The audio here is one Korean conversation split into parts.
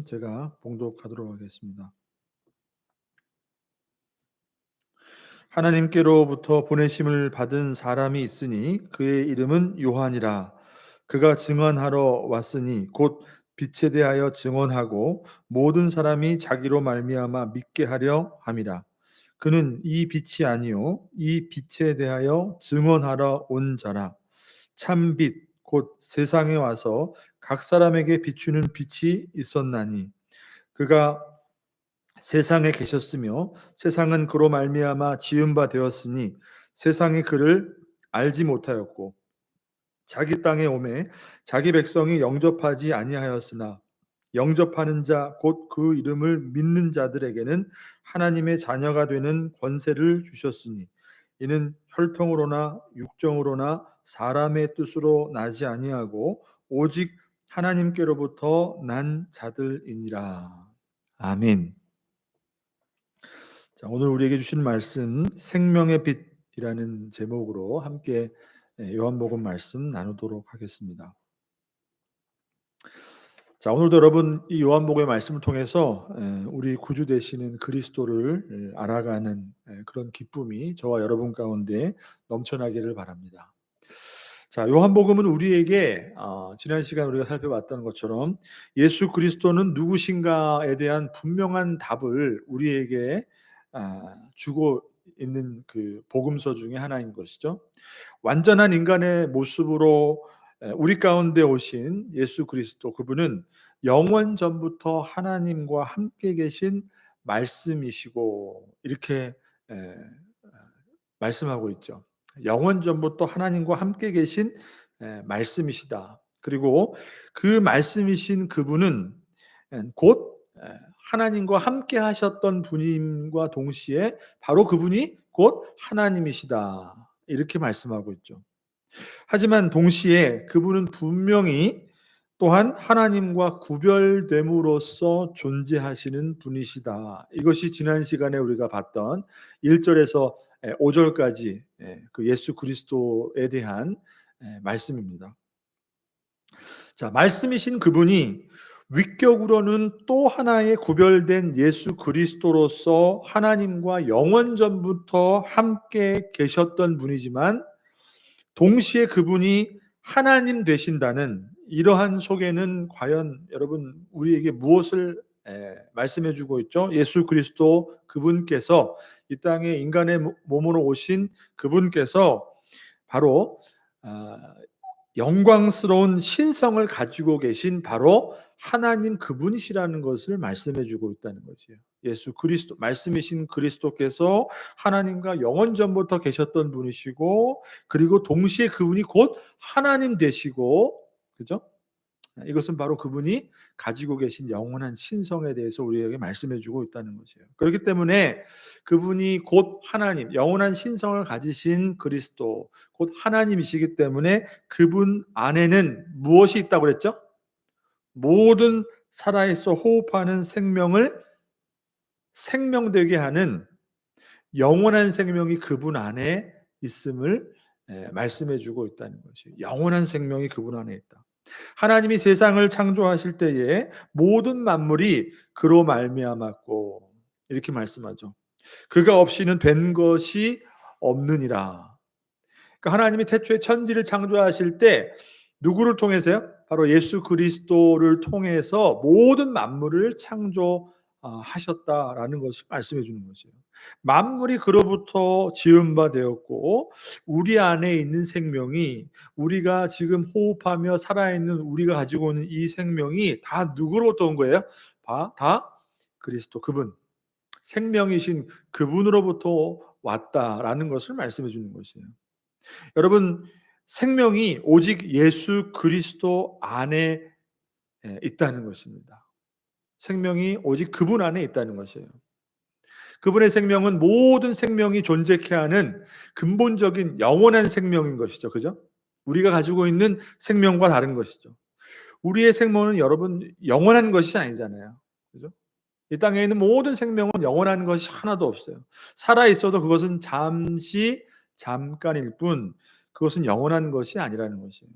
제가 봉독하도록 하겠습니다. 하나님께로부터 보내심을 받은 사람이 있으니 그의 이름은 요한이라. 그가 증언하러 왔으니 곧 빛에 대하여 증언하고 모든 사람이 자기로 말미암아 믿게 하려 함이라. 그는 이 빛이 아니요 이 빛에 대하여 증언하러 온 자라. 참 빛 곧 세상에 와서 각 사람에게 비추는 빛이 있었나니 그가 세상에 계셨으며 세상은 그로 말미암아 지은 바 되었으니 세상이 그를 알지 못하였고 자기 땅에 오매 자기 백성이 영접하지 아니하였으나 영접하는 자 곧 그 이름을 믿는 자들에게는 하나님의 자녀가 되는 권세를 주셨으니 이는 혈통으로나 육정으로나 사람의 뜻으로 나지 아니하고 오직 하나님께로부터 난 자들이니라. 아멘. 자, 오늘 우리에게 주신 말씀 생명의 빛이라는 제목으로 함께 요한복음 말씀 나누도록 하겠습니다. 자, 오늘도 여러분 이 요한복음의 말씀을 통해서 우리 구주 되시는 그리스도를 알아가는 그런 기쁨이 저와 여러분 가운데 넘쳐나기를 바랍니다. 자, 요한복음은 우리에게 지난 시간 우리가 살펴봤던 것처럼 예수 그리스도는 누구신가에 대한 분명한 답을 우리에게 주고 있는 그 복음서 중에 하나인 것이죠. 완전한 인간의 모습으로 우리 가운데 오신 예수 그리스도, 그분은 영원 전부터 하나님과 함께 계신 말씀이시고 이렇게 말씀하고 있죠. 영원 전부터 하나님과 함께 계신 말씀이시다. 그리고 그 말씀이신 그분은 곧 하나님과 함께 하셨던 분임과 동시에 바로 그분이 곧 하나님이시다. 이렇게 말씀하고 있죠. 하지만 동시에 그분은 분명히 또한 하나님과 구별됨으로써 존재하시는 분이시다. 이것이 지난 시간에 우리가 봤던 1절에서 5절까지 그 예수 그리스도에 대한 말씀입니다. 자, 말씀이신 그분이 위격으로는 또 하나의 구별된 예수 그리스도로서 하나님과 영원 전부터 함께 계셨던 분이지만 동시에 그분이 하나님 되신다는 이러한 속에는 과연 여러분 우리에게 무엇을 말씀해 주고 있죠? 예수 그리스도 그분께서 이 땅에 인간의 몸으로 오신 그분께서 바로 영광스러운 신성을 가지고 계신 바로 하나님 그분이시라는 것을 말씀해 주고 있다는 것이에요. 예수 그리스도, 말씀이신 그리스도께서 하나님과 영원 전부터 계셨던 분이시고 그리고 동시에 그분이 곧 하나님 되시고, 그죠? 이것은 바로 그분이 가지고 계신 영원한 신성에 대해서 우리에게 말씀해 주고 있다는 것이에요. 그렇기 때문에 그분이 곧 하나님, 영원한 신성을 가지신 그리스도, 곧 하나님이시기 때문에 그분 안에는 무엇이 있다고 그랬죠? 모든 살아있어 호흡하는 생명을 생명되게 하는 영원한 생명이 그분 안에 있음을 말씀해 주고 있다는 것이에요. 영원한 생명이 그분 안에 있다. 하나님이 세상을 창조하실 때에 모든 만물이 그로 말미암았고 이렇게 말씀하죠. 그가 없이는 된 것이 없느니라. 그러니까 하나님이 태초에 천지를 창조하실 때 누구를 통해서요? 바로 예수 그리스도를 통해서 모든 만물을 창조하셨다라는 것을 말씀해 주는 것이에요. 만물이 그로부터 지은 바 되었고 우리 안에 있는 생명이 우리가 지금 호흡하며 살아있는 우리가 가지고 있는 이 생명이 다 누구로부터 온 거예요? 다 그리스도 그분 생명이신 그분으로부터 왔다라는 것을 말씀해 주는 것이에요. 여러분 생명이 오직 예수 그리스도 안에 있다는 것입니다. 생명이 오직 그분 안에 있다는 것이에요. 그분의 생명은 모든 생명이 존재케 하는 근본적인 영원한 생명인 것이죠. 그죠? 우리가 가지고 있는 생명과 다른 것이죠. 우리의 생명은 여러분 영원한 것이 아니잖아요. 그죠? 이 땅에 있는 모든 생명은 영원한 것이 하나도 없어요. 살아 있어도 그것은 잠깐일 뿐 그것은 영원한 것이 아니라는 것이에요.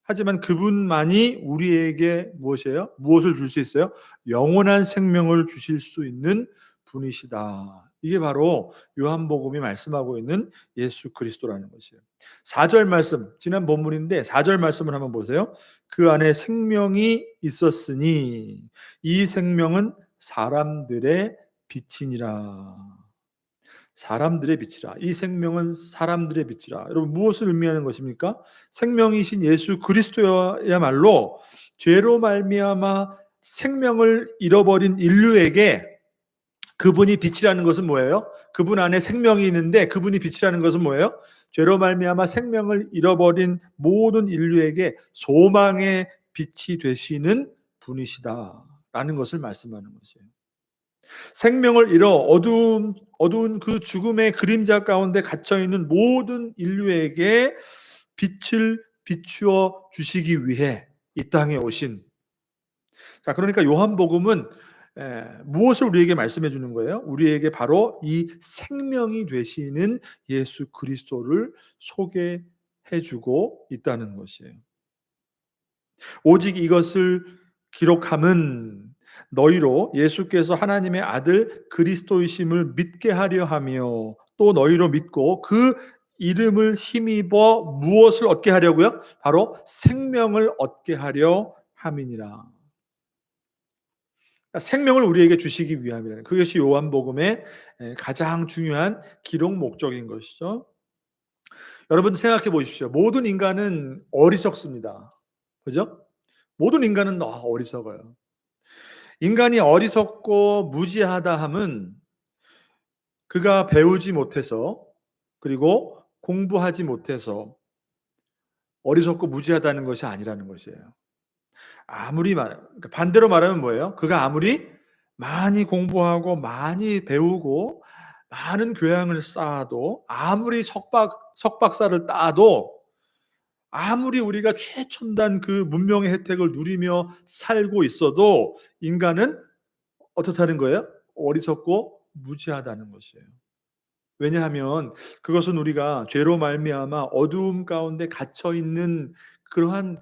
하지만 그분만이 우리에게 무엇이에요? 무엇을 줄 수 있어요? 영원한 생명을 주실 수 있는 분이시다. 이게 바로 요한복음이 말씀하고 있는 예수 그리스도라는 것이에요. 4절 말씀, 지난 본문인데 4절 말씀을 한번 보세요. 그 안에 생명이 있었으니 이 생명은 사람들의 빛이니라. 사람들의 빛이라. 이 생명은 사람들의 빛이라. 여러분 무엇을 의미하는 것입니까? 생명이신 예수 그리스도야말로 죄로 말미암아 생명을 잃어버린 인류에게 그분이 빛이라는 것은 뭐예요? 그분 안에 생명이 있는데 그분이 빛이라는 것은 뭐예요? 죄로 말미암아 생명을 잃어버린 모든 인류에게 소망의 빛이 되시는 분이시다라는 것을 말씀하는 것이에요. 생명을 잃어 어두운 그 죽음의 그림자 가운데 갇혀 있는 모든 인류에게 빛을 비추어 주시기 위해 이 땅에 오신. 자, 그러니까 요한복음은 무엇을 우리에게 말씀해 주는 거예요? 우리에게 바로 이 생명이 되시는 예수 그리스도를 소개해 주고 있다는 것이에요. 오직 이것을 기록함은 너희로 예수께서 하나님의 아들 그리스도이심을 믿게 하려 하며 또 너희로 믿고 그 이름을 힘입어 무엇을 얻게 하려고요? 바로 생명을 얻게 하려 함이니라. 생명을 우리에게 주시기 위함이라는 그것이 요한복음의 가장 중요한 기록 목적인 것이죠. 여러분 생각해 보십시오. 모든 인간은 어리석습니다. 그죠? 모든 인간은 어리석어요. 인간이 어리석고 무지하다 함은 그가 배우지 못해서 그리고 공부하지 못해서 어리석고 무지하다는 것이 아니라는 것이에요. 그러니까 반대로 말하면 뭐예요? 그가 아무리 많이 공부하고 많이 배우고 많은 교양을 쌓아도 아무리 석박사를 따도 아무리 우리가 최첨단 그 문명의 혜택을 누리며 살고 있어도 인간은 어떻다는 거예요? 어리석고 무지하다는 것이에요. 왜냐하면 그것은 우리가 죄로 말미암아 어두움 가운데 갇혀 있는 그러한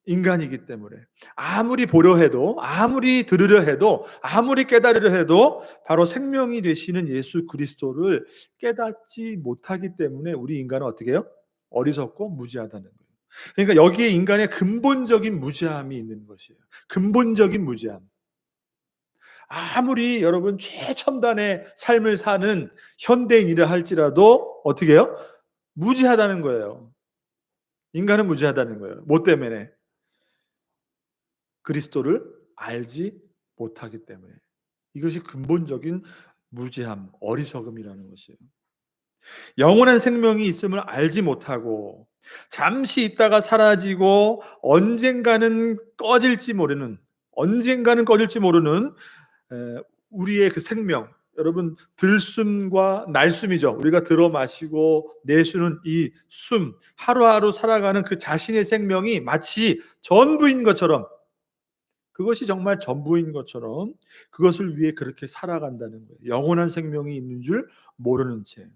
인간이기 때문에 아무리 보려 해도 아무리 들으려 해도 아무리 깨달으려 해도 바로 생명이 되시는 예수 그리스도를 깨닫지 못하기 때문에 우리 인간은 어떻게 해요? 어리석고 무지하다는 거예요. 그러니까 여기에 인간의 근본적인 무지함이 있는 것이에요. 근본적인 무지함. 아무리 여러분 최첨단의 삶을 사는 현대인이라 할지라도 어떻게 해요? 무지하다는 거예요. 인간은 무지하다는 거예요. 뭐 때문에? 그리스도를 알지 못하기 때문에. 이것이 근본적인 무지함, 어리석음이라는 것이에요. 영원한 생명이 있음을 알지 못하고 잠시 있다가 사라지고 언젠가는 꺼질지 모르는 우리의 그 생명, 여러분 들숨과 날숨이죠. 우리가 들어 마시고 내쉬는 이 숨, 하루하루 살아가는 그 자신의 생명이 마치 전부인 것처럼, 그것이 정말 전부인 것처럼 그것을 위해 그렇게 살아간다는 거예요. 영원한 생명이 있는 줄 모르는 채.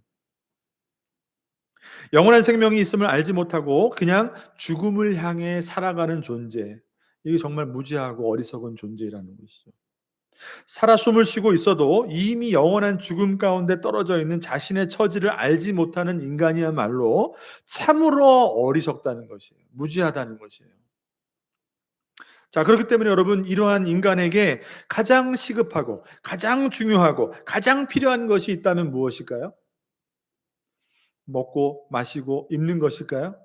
영원한 생명이 있음을 알지 못하고 그냥 죽음을 향해 살아가는 존재. 이게 정말 무지하고 어리석은 존재라는 것이죠. 살아 숨을 쉬고 있어도 이미 영원한 죽음 가운데 떨어져 있는 자신의 처지를 알지 못하는 인간이야말로 참으로 어리석다는 것이에요. 무지하다는 것이에요. 자, 그렇기 때문에 여러분 이러한 인간에게 가장 시급하고 가장 중요하고 가장 필요한 것이 있다면 무엇일까요? 먹고 마시고 입는 것일까요?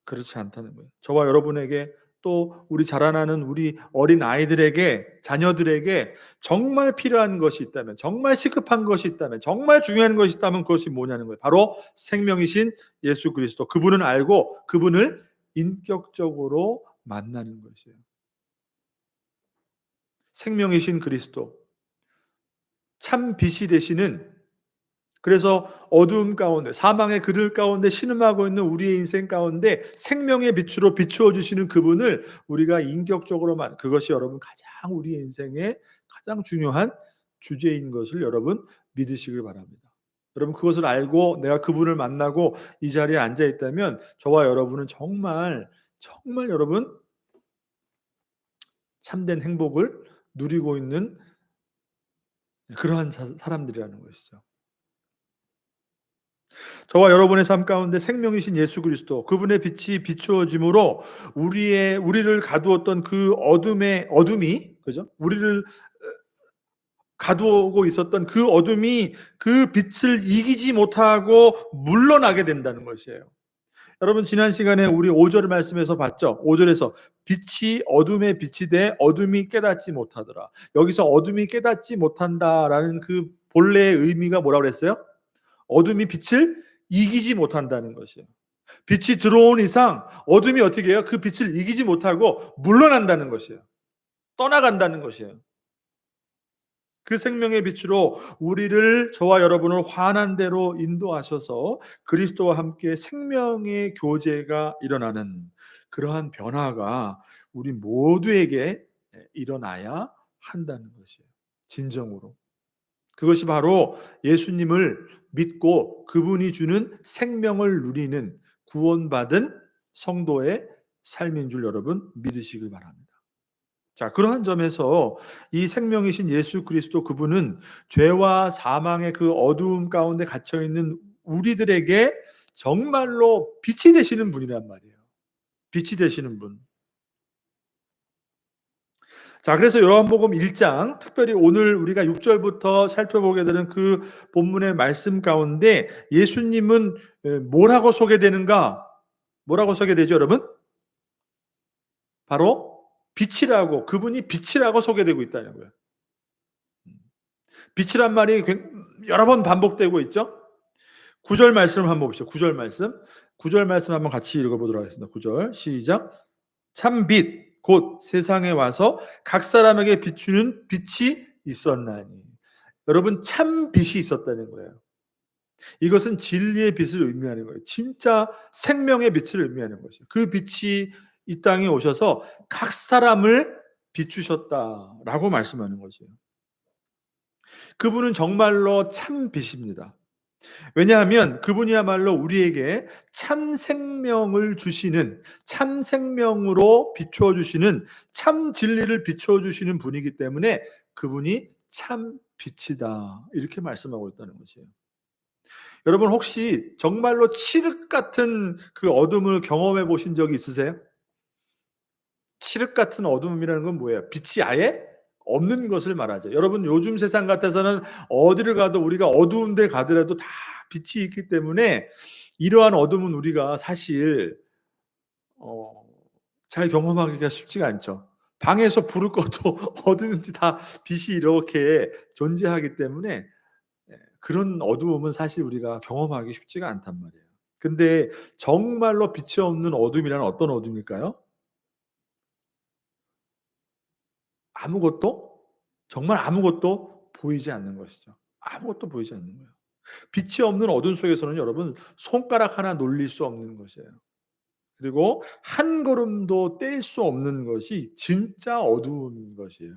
그렇지 않다는 거예요. 저와 여러분에게 또 우리 자라나는 우리 어린 아이들에게 자녀들에게 정말 필요한 것이 있다면 정말 시급한 것이 있다면 정말 중요한 것이 있다면 그것이 뭐냐는 거예요. 바로 생명이신 예수 그리스도 그분을 알고 그분을 인격적으로 만나는 것이에요. 생명이신 그리스도 참 빛이 되시는 그래서 어두움 가운데 사망의 그늘 가운데 신음하고 있는 우리의 인생 가운데 생명의 빛으로 비추어 주시는 그분을 우리가 인격적으로 그것이 여러분 가장 우리의 인생의 가장 중요한 주제인 것을 여러분 믿으시길 바랍니다. 여러분 그것을 알고 내가 그분을 만나고 이 자리에 앉아 있다면 저와 여러분은 정말 정말 여러분 참된 행복을 누리고 있는 그러한 사람들이라는 것이죠. 저와 여러분의 삶 가운데 생명이신 예수 그리스도 그분의 빛이 비추어짐으로 우리를 가두었던 그 어둠이 그죠? 우리를 가두고 있었던 그 어둠이 그 빛을 이기지 못하고 물러나게 된다는 것이에요. 여러분 지난 시간에 우리 5절 말씀에서 봤죠? 5절에서 빛이 어둠에 빛이 돼 어둠이 깨닫지 못하더라. 여기서 어둠이 깨닫지 못한다라는 그 본래의 의미가 뭐라고 그랬어요? 어둠이 빛을 이기지 못한다는 것이에요. 빛이 들어온 이상 어둠이 어떻게 해요? 그 빛을 이기지 못하고 물러난다는 것이에요. 떠나간다는 것이에요. 그 생명의 빛으로 우리를 저와 여러분을 환한 대로 인도하셔서 그리스도와 함께 생명의 교제가 일어나는 그러한 변화가 우리 모두에게 일어나야 한다는 것이에요. 진정으로. 그것이 바로 예수님을 믿고 그분이 주는 생명을 누리는 구원받은 성도의 삶인 줄 여러분 믿으시길 바랍니다. 자, 그러한 점에서 이 생명이신 예수 그리스도 그분은 죄와 사망의 그 어두움 가운데 갇혀 있는 우리들에게 정말로 빛이 되시는 분이란 말이에요. 빛이 되시는 분. 자, 그래서 요한복음 1장, 특별히 오늘 우리가 6절부터 살펴보게 되는 그 본문의 말씀 가운데 예수님은 뭐라고 소개되는가? 뭐라고 소개되죠, 여러분? 바로 빛이라고, 그분이 빛이라고 소개되고 있다는 거예요. 빛이란 말이 여러 번 반복되고 있죠. 9절 말씀을 한번 봅시다. 9절 말씀. 9절 말씀 한번 같이 읽어보도록 하겠습니다. 9절 시작. 참 빛 곧 세상에 와서 각 사람에게 비추는 빛이 있었나니. 여러분 참 빛이 있었다는 거예요. 이것은 진리의 빛을 의미하는 거예요. 진짜 생명의 빛을 의미하는 것이에요. 그 빛이 이 땅에 오셔서 각 사람을 비추셨다라고 말씀하는 것이에요. 그분은 정말로 참 빛입니다. 왜냐하면 그분이야말로 우리에게 참 생명을 주시는, 참 생명으로 비추어 주시는, 참 진리를 비추어 주시는 분이기 때문에 그분이 참 빛이다. 이렇게 말씀하고 있다는 것이에요. 여러분 혹시 정말로 칠흑 같은 그 어둠을 경험해 보신 적이 있으세요? 칠흑 같은 어둠이라는 건 뭐예요? 빛이 아예 없는 것을 말하죠. 여러분 요즘 세상 같아서는 어디를 가도 우리가 어두운 데 가더라도 다 빛이 있기 때문에 이러한 어둠은 우리가 사실 어, 잘 경험하기가 쉽지가 않죠. 방에서 불을 꺼도 어디든지 다 빛이 이렇게 존재하기 때문에 그런 어두움은 사실 우리가 경험하기 쉽지가 않단 말이에요. 근데 정말로 빛이 없는 어둠이란 어떤 어둠일까요? 아무것도 정말 아무것도 보이지 않는 것이죠. 아무것도 보이지 않는 거예요. 빛이 없는 어둠 속에서는 여러분 손가락 하나 놀릴 수 없는 것이에요. 그리고 한 걸음도 뗄 수 없는 것이 진짜 어두운 것이에요.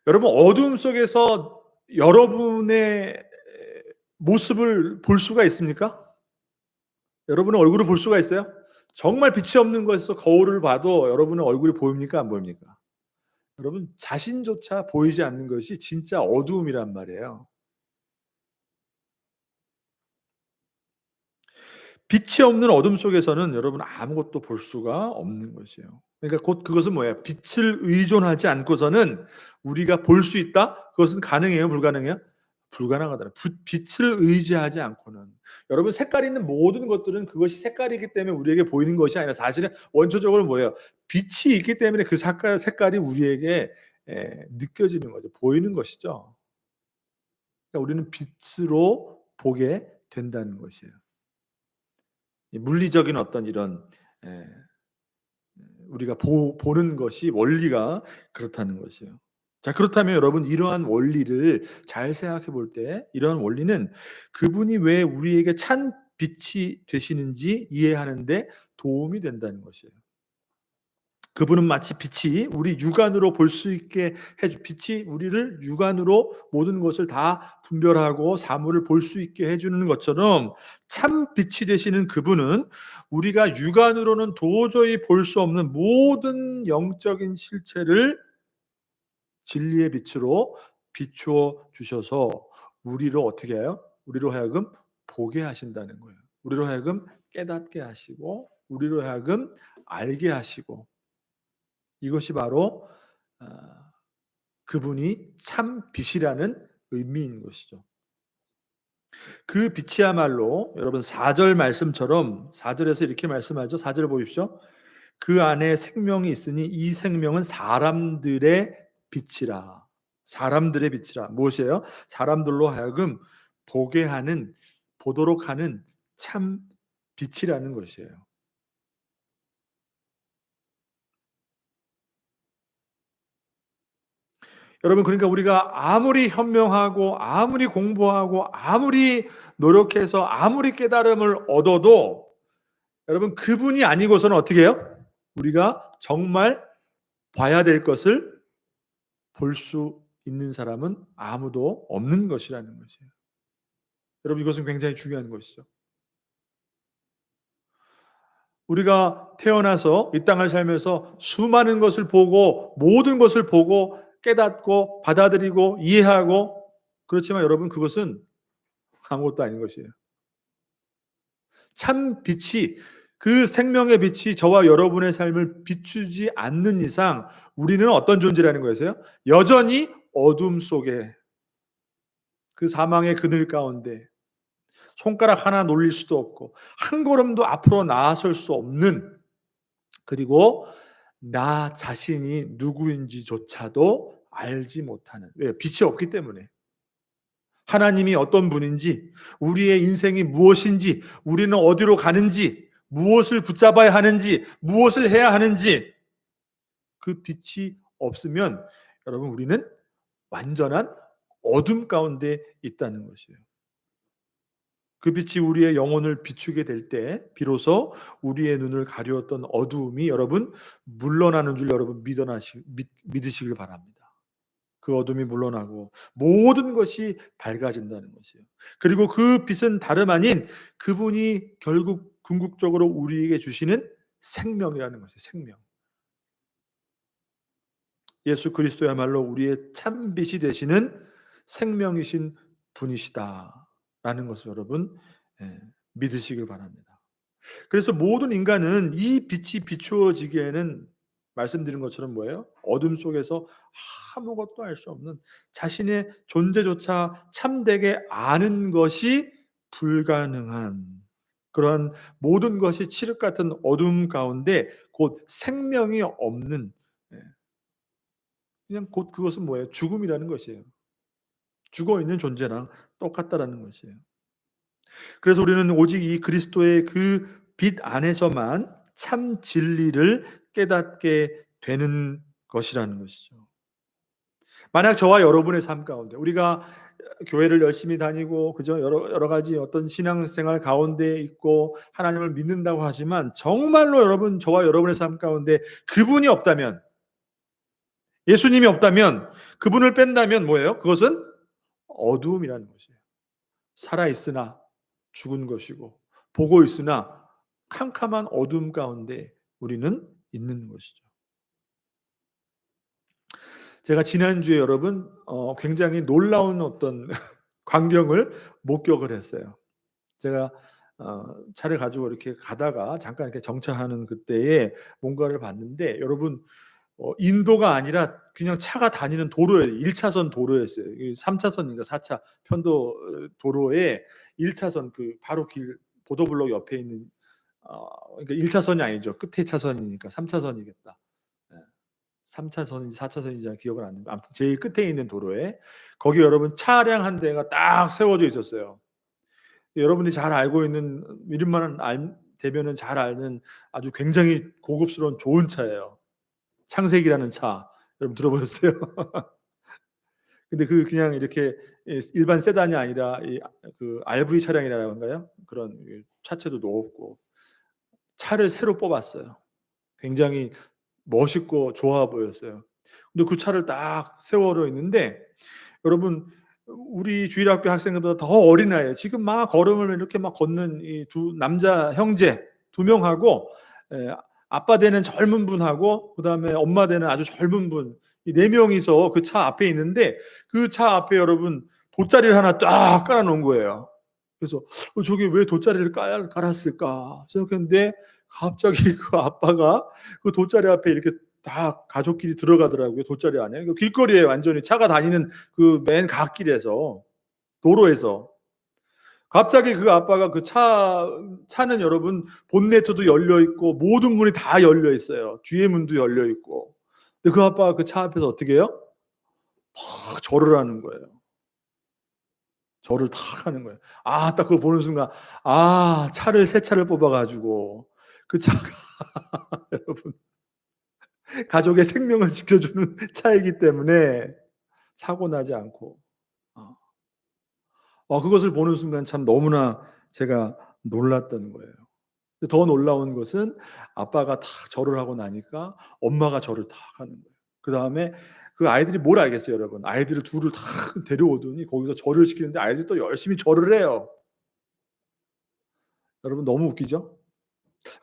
여러분 어두움 속에서 여러분의 모습을 볼 수가 있습니까? 여러분의 얼굴을 볼 수가 있어요? 정말 빛이 없는 곳에서 거울을 봐도 여러분의 얼굴이 보입니까? 안 보입니까? 여러분 자신조차 보이지 않는 것이 진짜 어두움이란 말이에요. 빛이 없는 어둠 속에서는 여러분 아무것도 볼 수가 없는 것이에요. 그러니까 곧 그것은 뭐예요? 빛을 의존하지 않고서는 우리가 볼 수 있다? 그것은 가능해요? 불가능해요? 불가능하다. 빛을 의지하지 않고는. 여러분 색깔 있는 모든 것들은 그것이 색깔이기 때문에 우리에게 보이는 것이 아니라 사실은 원초적으로 뭐예요? 빛이 있기 때문에 그 색깔이 우리에게 느껴지는 거죠. 보이는 것이죠. 그러니까 우리는 빛으로 보게 된다는 것이에요. 물리적인 어떤 이런 우리가 보는 것이 원리가 그렇다는 것이에요. 자, 그렇다면 여러분 이러한 원리를 잘 생각해 볼 때 이러한 원리는 그분이 왜 우리에게 찬 빛이 되시는지 이해하는 데 도움이 된다는 것이에요. 그분은 마치 빛이 우리 육안으로 볼 수 있게 빛이 우리를 육안으로 모든 것을 다 분별하고 사물을 볼 수 있게 해주는 것처럼 참 빛이 되시는 그분은 우리가 육안으로는 도저히 볼 수 없는 모든 영적인 실체를 진리의 빛으로 비추어 주셔서 우리로 어떻게 해요? 우리로 하여금 보게 하신다는 거예요. 우리로 하여금 깨닫게 하시고 우리로 하여금 알게 하시고, 이것이 바로 그분이 참 빛이라는 의미인 것이죠. 그 빛이야말로 여러분 4절 말씀처럼 4절에서 이렇게 말씀하죠. 4절 보십시오. 그 안에 생명이 있으니 이 생명은 사람들의 빛이라. 사람들의 빛이라. 무엇이에요? 사람들로 하여금 보게 하는, 보도록 하는 참 빛이라는 것이에요. 여러분, 그러니까 우리가 아무리 현명하고 아무리 공부하고 아무리 노력해서 아무리 깨달음을 얻어도 여러분 그분이 아니고서는 어떻게 해요? 우리가 정말 봐야 될 것을 볼 수 있는 사람은 아무도 없는 것이라는 것이에요. 여러분, 이것은 굉장히 중요한 것이죠. 우리가 태어나서 이 땅을 살면서 수많은 것을 보고 모든 것을 보고 깨닫고 받아들이고 이해하고, 그렇지만 여러분 그것은 아무것도 아닌 것이에요. 참 빛이, 그 생명의 빛이 저와 여러분의 삶을 비추지 않는 이상 우리는 어떤 존재라는 것이에요? 여전히 어둠 속에, 그 사망의 그늘 가운데 손가락 하나 놀릴 수도 없고 한 걸음도 앞으로 나아설 수 없는, 그리고 나 자신이 누구인지조차도 알지 못하는, 왜? 빛이 없기 때문에. 하나님이 어떤 분인지, 우리의 인생이 무엇인지, 우리는 어디로 가는지, 무엇을 붙잡아야 하는지, 무엇을 해야 하는지, 그 빛이 없으면 여러분 우리는 완전한 어둠 가운데 있다는 것이에요. 그 빛이 우리의 영혼을 비추게 될 때 비로소 우리의 눈을 가리웠던 어두움이 여러분 물러나는 줄 여러분 믿으시길 바랍니다. 그 어둠이 물러나고 모든 것이 밝아진다는 것이에요. 그리고 그 빛은 다름 아닌 그분이 결국 궁극적으로 우리에게 주시는 생명이라는 것이에요. 생명. 예수 그리스도야말로 우리의 참 빛이 되시는 생명이신 분이시다라는 것을 여러분 믿으시길 바랍니다. 그래서 모든 인간은 이 빛이 비추어지기에는 말씀드린 것처럼 뭐예요? 어둠 속에서 아무것도 알 수 없는, 자신의 존재조차 참되게 아는 것이 불가능한 그러한 모든 것이 칠흑 같은 어둠 가운데 곧 생명이 없는, 그냥 곧 그것은 뭐예요? 죽음이라는 것이에요. 죽어 있는 존재랑 똑같다라는 것이에요. 그래서 우리는 오직 이 그리스도의 그 빛 안에서만 참 진리를 깨닫게 되는 것이라는 것이죠. 만약 저와 여러분의 삶 가운데 우리가 교회를 열심히 다니고 그죠, 여러 가지 어떤 신앙생활 가운데 있고 하나님을 믿는다고 하지만 정말로 여러분 저와 여러분의 삶 가운데 그분이 없다면, 예수님이 없다면, 그분을 뺀다면 뭐예요? 그것은 어두움이라는 것이에요. 살아 있으나 죽은 것이고 보고 있으나 캄캄한 어둠 가운데 우리는 있는 것이죠. 제가 지난주에 여러분 굉장히 놀라운 어떤 광경을 목격을 했어요. 제가 차를 가지고 이렇게 가다가 잠깐 이렇게 정차하는 그때에 뭔가를 봤는데 여러분 인도가 아니라 그냥 차가 다니는 도로에 1차선 도로였어요. 3차선인가 4차 편도 도로에 1차선 그 바로 길 보도블록 옆에 있는 그러니까 1차선이 아니죠. 끝에 차선이니까 3차선이겠다. 3차선인지 4차선인지 잘 기억은 안 나는데 아무튼 제일 끝에 있는 도로에 거기 여러분 차량 한 대가 딱 세워져 있었어요. 여러분이 잘 알고 있는 이름만 대면은 잘 아는 아주 굉장히 고급스러운 좋은 차예요. 창세기라는 차 여러분 들어보셨어요? 근데 그냥 이렇게 일반 세단이 아니라 그 RV 차량이라고 한가요? 그런 차체도 높고 차를 새로 뽑았어요. 굉장히 멋있고 좋아 보였어요. 근데 그 차를 딱 세워져 있는데 여러분 우리 주일학교 학생들보다 더 어린 나이에 지금 막 걸음을 이렇게 막 걷는 이 두 남자 형제 두 명하고 아빠 되는 젊은 분하고 그다음에 엄마 되는 아주 젊은 분 이 네 명이서 그 차 앞에 있는데 그 차 앞에 여러분 돗자리를 하나 딱 깔아 놓은 거예요. 그래서 저게 왜 돗자리를 깔았을까 생각했는데 갑자기 그 아빠가 그 돗자리 앞에 이렇게 다 가족끼리 들어가더라고요. 돗자리 안에. 길거리에 완전히 차가 다니는 그 맨 갓길에서 도로에서 갑자기 그 아빠가 그 차는 여러분 본네트도 열려 있고 모든 문이 다 열려 있어요. 뒤에 문도 열려 있고. 근데 그 아빠가 그 차 앞에서 어떻게 해요? 탁 절을 하는 거예요. 절을 탁 하는 거예요. 딱 그걸 보는 순간 차를 새 차를 뽑아 가지고 그 차가 여러분 가족의 생명을 지켜주는 차이기 때문에 사고 나지 않고 그것을 보는 순간 참 너무나 제가 놀랐던 거예요. 더 놀라운 것은 아빠가 탁 절을 하고 나니까 엄마가 절을 탁 하는 거예요. 그다음에 그 아이들이 뭘 알겠어요, 여러분. 아이들을 둘을 탁 데려오더니 거기서 절을 시키는데 아이들이 또 열심히 절을 해요. 여러분 너무 웃기죠?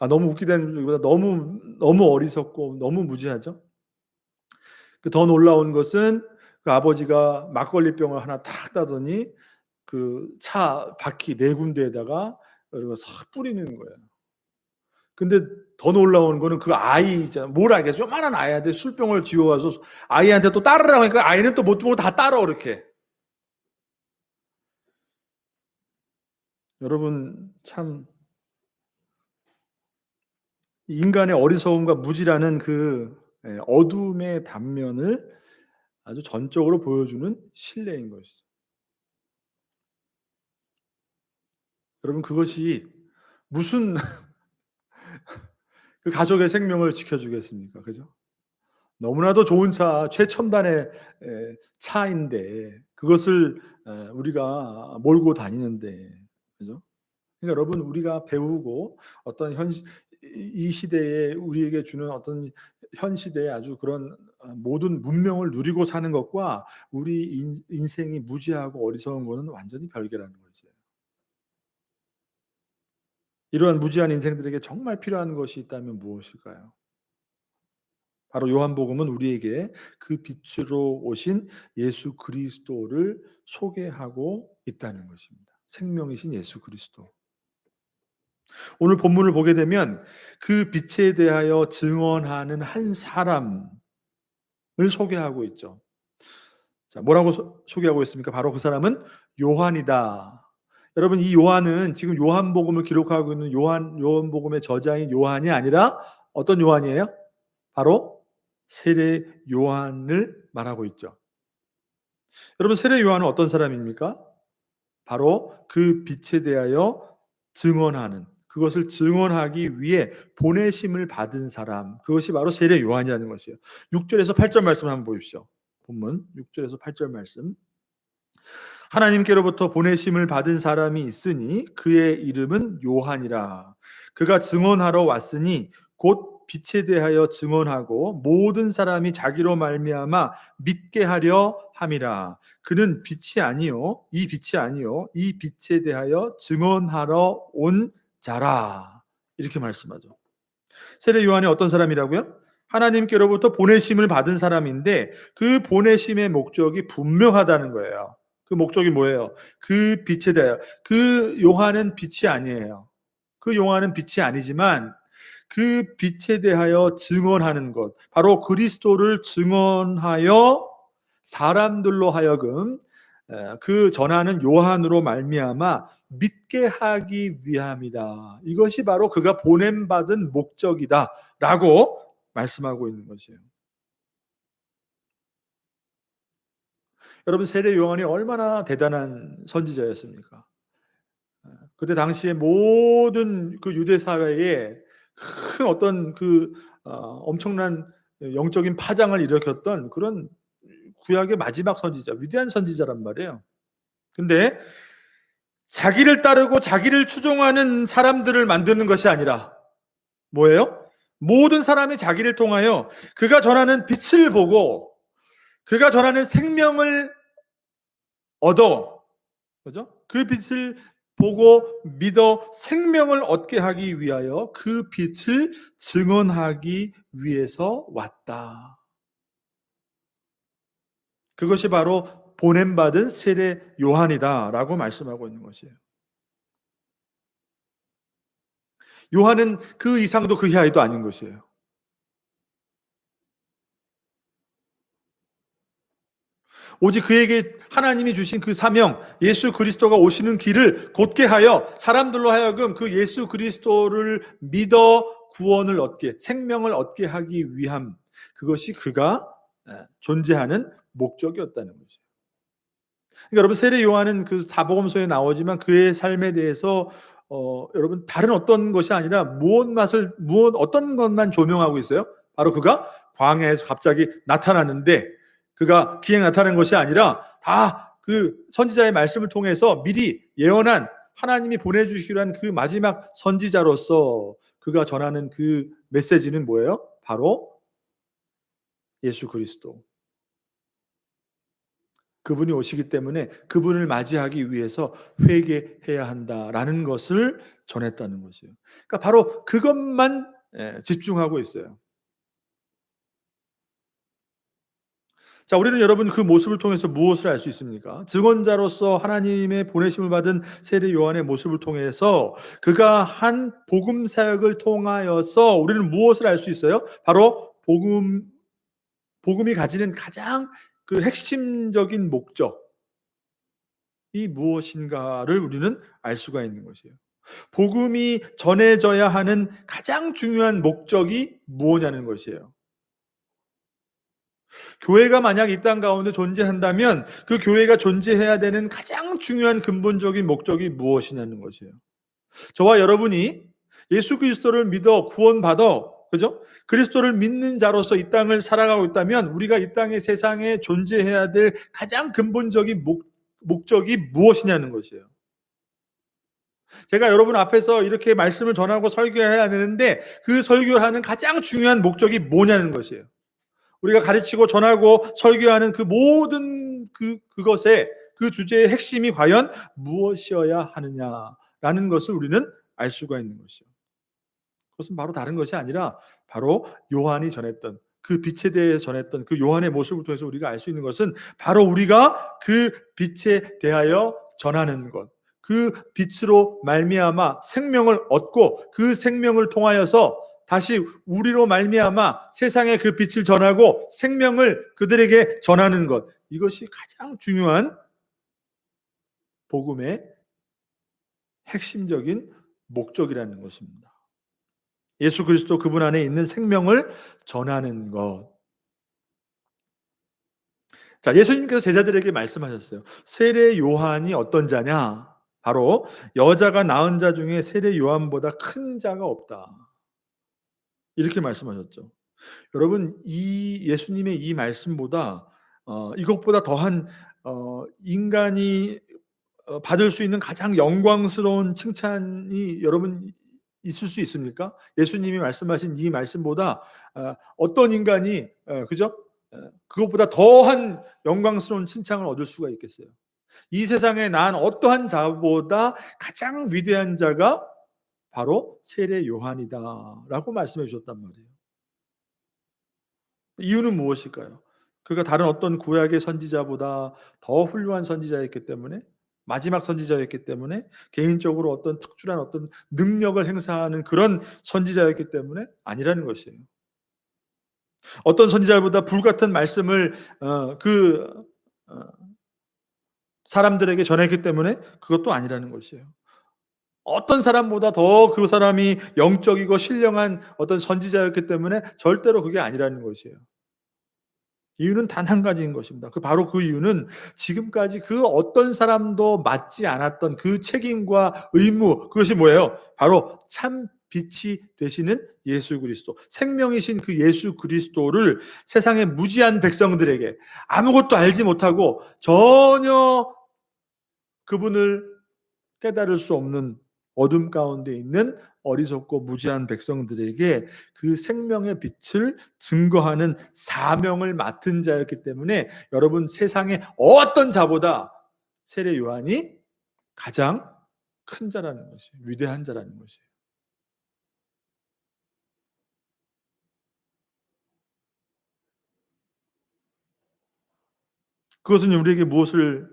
너무 웃기다는 얘기보다 너무 어리석고 너무 무지하죠? 더 놀라운 것은 그 아버지가 막걸리병을 하나 탁 따더니 그 차 바퀴 네 군데에다가 이거 싹 뿌리는 거예요. 근데 더 놀라운 거는 그 아이잖아. 뭘 알겠어? 요만한 아이한테 술병을 쥐어와서 아이한테 또 따르라고 하니까 아이는 또 못 보고 다 따라 그렇게. 여러분 참 인간의 어리석음과 무지라는 그 어둠의 단면을 아주 전적으로 보여주는 실례인 것이죠. 여러분 그것이 무슨 그 가족의 생명을 지켜주겠습니까? 그죠? 너무나도 좋은 차, 최첨단의 차인데 그것을 우리가 몰고 다니는데 그죠? 그러니까 여러분 우리가 배우고 어떤 이 시대에 우리에게 주는 어떤 현 시대의 아주 그런 모든 문명을 누리고 사는 것과 우리 인생이 무지하고 어리석은 것은 완전히 별개라는 거죠. 이러한 무지한 인생들에게 정말 필요한 것이 있다면 무엇일까요? 바로 요한복음은 우리에게 그 빛으로 오신 예수 그리스도를 소개하고 있다는 것입니다. 생명이신 예수 그리스도. 오늘 본문을 보게 되면 그 빛에 대하여 증언하는 한 사람을 소개하고 있죠. 자, 뭐라고 소개하고 있습니까? 바로 그 사람은 요한이다. 여러분 이 요한은 지금 요한복음을 기록하고 있는 요한복음의 저자인 요한이 아니라 어떤 요한이에요? 바로 세례 요한을 말하고 있죠. 여러분 세례 요한은 어떤 사람입니까? 바로 그 빛에 대하여 증언하는 그것을 증언하기 위해 보내심을 받은 사람 그것이 바로 세례 요한이라는 것이에요. 6절에서 8절 말씀 한번 보십시오. 본문 6절에서 8절 말씀. 하나님께로부터 보내심을 받은 사람이 있으니 그의 이름은 요한이라. 그가 증언하러 왔으니 곧 빛에 대하여 증언하고 모든 사람이 자기로 말미암아 믿게 하려 함이라. 그는 빛이 아니요 이 빛이 아니요 이 빛에 대하여 증언하러 온 자라. 이렇게 말씀하죠. 세례 요한이 어떤 사람이라고요? 하나님께로부터 보내심을 받은 사람인데 그 보내심의 목적이 분명하다는 거예요. 그 목적이 뭐예요? 그 빛에 대하여. 그 요한은 빛이 아니에요. 그 요한은 빛이 아니지만 그 빛에 대하여 증언하는 것, 바로 그리스도를 증언하여 사람들로 하여금 그 전하는 요한으로 말미암아 믿게 하기 위함이다. 이것이 바로 그가 보냄받은 목적이다라고 말씀하고 있는 것이에요. 여러분 세례 요한이 얼마나 대단한 선지자였습니까? 그때 당시에 모든 그 유대 사회에 큰 어떤 엄청난 영적인 파장을 일으켰던 그런 구약의 마지막 선지자, 위대한 선지자란 말이에요. 근데 자기를 따르고 자기를 추종하는 사람들을 만드는 것이 아니라 뭐예요? 모든 사람이 자기를 통하여 그가 전하는 빛을 보고 그가 전하는 생명을 얻어, 그죠? 그 빛을 보고 믿어 생명을 얻게 하기 위하여 그 빛을 증언하기 위해서 왔다. 그것이 바로 보냄받은 세례 요한이다라고 말씀하고 있는 것이에요. 요한은 그 이상도 그 이하도 아닌 것이에요. 오직 그에게 하나님이 주신 그 사명, 예수 그리스도가 오시는 길을 곧게 하여 사람들로 하여금 그 예수 그리스도를 믿어 구원을 얻게, 생명을 얻게 하기 위함, 그것이 그가 존재하는 목적이었다는 거죠. 그러니까 여러분, 세례 요한은 그 사복음서에 나오지만 그의 삶에 대해서 여러분, 다른 어떤 것이 아니라 무엇 어떤 것만 조명하고 있어요? 바로 그가 광야에서 갑자기 나타났는데, 그가 기행 나타난 것이 아니라 다 그 선지자의 말씀을 통해서 미리 예언한, 하나님이 보내주시기로 한 그 마지막 선지자로서 그가 전하는 그 메시지는 뭐예요? 바로 예수 그리스도. 그분이 오시기 때문에 그분을 맞이하기 위해서 회개해야 한다라는 것을 전했다는 것이에요. 그러니까 바로 그것만 집중하고 있어요. 자, 우리는 여러분 그 모습을 통해서 무엇을 알 수 있습니까? 증언자로서 하나님의 보내심을 받은 세례 요한의 모습을 통해서 그가 한 복음 사역을 통하여서 우리는 무엇을 알 수 있어요? 바로 복음이 가지는 가장 그 핵심적인 목적이 무엇인가를 우리는 알 수가 있는 것이에요. 복음이 전해져야 하는 가장 중요한 목적이 무엇냐는 것이에요. 교회가 만약 이 땅 가운데 존재한다면 그 교회가 존재해야 되는 가장 중요한 근본적인 목적이 무엇이냐는 것이에요. 저와 여러분이 예수 그리스도를 믿어 구원받아, 그죠? 그리스도를 믿는 자로서 이 땅을 살아가고 있다면 우리가 이 땅의 세상에 존재해야 될 가장 근본적인 목적이 무엇이냐는 것이에요. 제가 여러분 앞에서 이렇게 말씀을 전하고 설교해야 되는데 그 설교를 하는 가장 중요한 목적이 뭐냐는 것이에요. 우리가 가르치고 전하고 설교하는 그 모든 그것의 그 주제의 핵심이 과연 무엇이어야 하느냐라는 것을 우리는 알 수가 있는 것이죠. 그것은 바로 다른 것이 아니라 바로 요한이 전했던 그 빛에 대해 전했던 그 요한의 모습을 통해서 우리가 알 수 있는 것은 바로 우리가 그 빛에 대하여 전하는 것, 그 빛으로 말미암아 생명을 얻고 그 생명을 통하여서 다시 우리로 말미암아 세상에 그 빛을 전하고 생명을 그들에게 전하는 것, 이것이 가장 중요한 복음의 핵심적인 목적이라는 것입니다. 예수 그리스도 그분 안에 있는 생명을 전하는 것. 자, 예수님께서 제자들에게 말씀하셨어요. 세례 요한이 어떤 자냐? 바로 여자가 낳은 자 중에 세례 요한보다 큰 자가 없다. 이렇게 말씀하셨죠. 여러분, 이 예수님의 이 말씀보다 이것보다 더한 인간이 받을 수 있는 가장 영광스러운 칭찬이 여러분 있을 수 있습니까? 예수님이 말씀하신 이 말씀보다 어떤 인간이 그죠? 그것보다 더한 영광스러운 칭찬을 얻을 수가 있겠어요? 이 세상에 난 어떠한 자보다 가장 위대한 자가 바로 세례 요한이다라고 말씀해 주셨단 말이에요. 이유는 무엇일까요? 그가 다른 어떤 구약의 선지자보다 더 훌륭한 선지자였기 때문에, 마지막 선지자였기 때문에, 개인적으로 어떤 특출한 어떤 능력을 행사하는 그런 선지자였기 때문에 아니라는 것이에요. 어떤 선지자보다 불같은 말씀을 그 사람들에게 전했기 때문에 그것도 아니라는 것이에요. 어떤 사람보다 더 그 사람이 영적이고 신령한 어떤 선지자였기 때문에 절대로 그게 아니라는 것이에요. 이유는 단 한 가지인 것입니다. 바로 그 이유는 지금까지 그 어떤 사람도 맡지 않았던 그 책임과 의무, 그것이 뭐예요? 바로 참 빛이 되시는 예수 그리스도, 생명이신 그 예수 그리스도를 세상의 무지한 백성들에게 아무것도 알지 못하고 전혀 그분을 깨달을 수 없는 어둠 가운데 있는 어리석고 무지한 백성들에게 그 생명의 빛을 증거하는 사명을 맡은 자였기 때문에 여러분 세상에 어떤 자보다 세례 요한이 가장 큰 자라는 것이에요. 위대한 자라는 것이에요. 그것은 우리에게 무엇을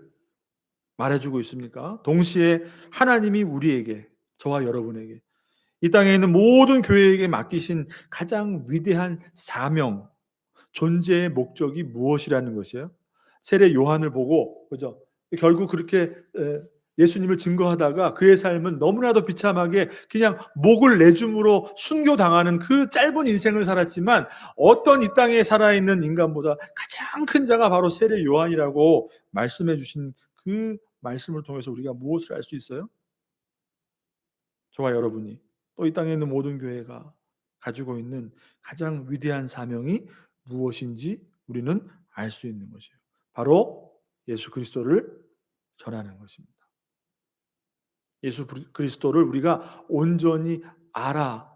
말해주고 있습니까? 동시에 하나님이 우리에게, 저와 여러분에게, 이 땅에 있는 모든 교회에게 맡기신 가장 위대한 사명, 존재의 목적이 무엇이라는 것이에요? 세례 요한을 보고, 그죠? 결국 그렇게 예수님을 증거하다가 그의 삶은 너무나도 비참하게 그냥 목을 내줌으로 순교당하는 그 짧은 인생을 살았지만 어떤 이 땅에 살아있는 인간보다 가장 큰 자가 바로 세례 요한이라고 말씀해 주신 그 말씀을 통해서 우리가 무엇을 알 수 있어요? 저와 여러분이 또 이 땅에 있는 모든 교회가 가지고 있는 가장 위대한 사명이 무엇인지 우리는 알 수 있는 것이에요. 바로 예수 그리스도를 전하는 것입니다. 예수 그리스도를 우리가 온전히 알아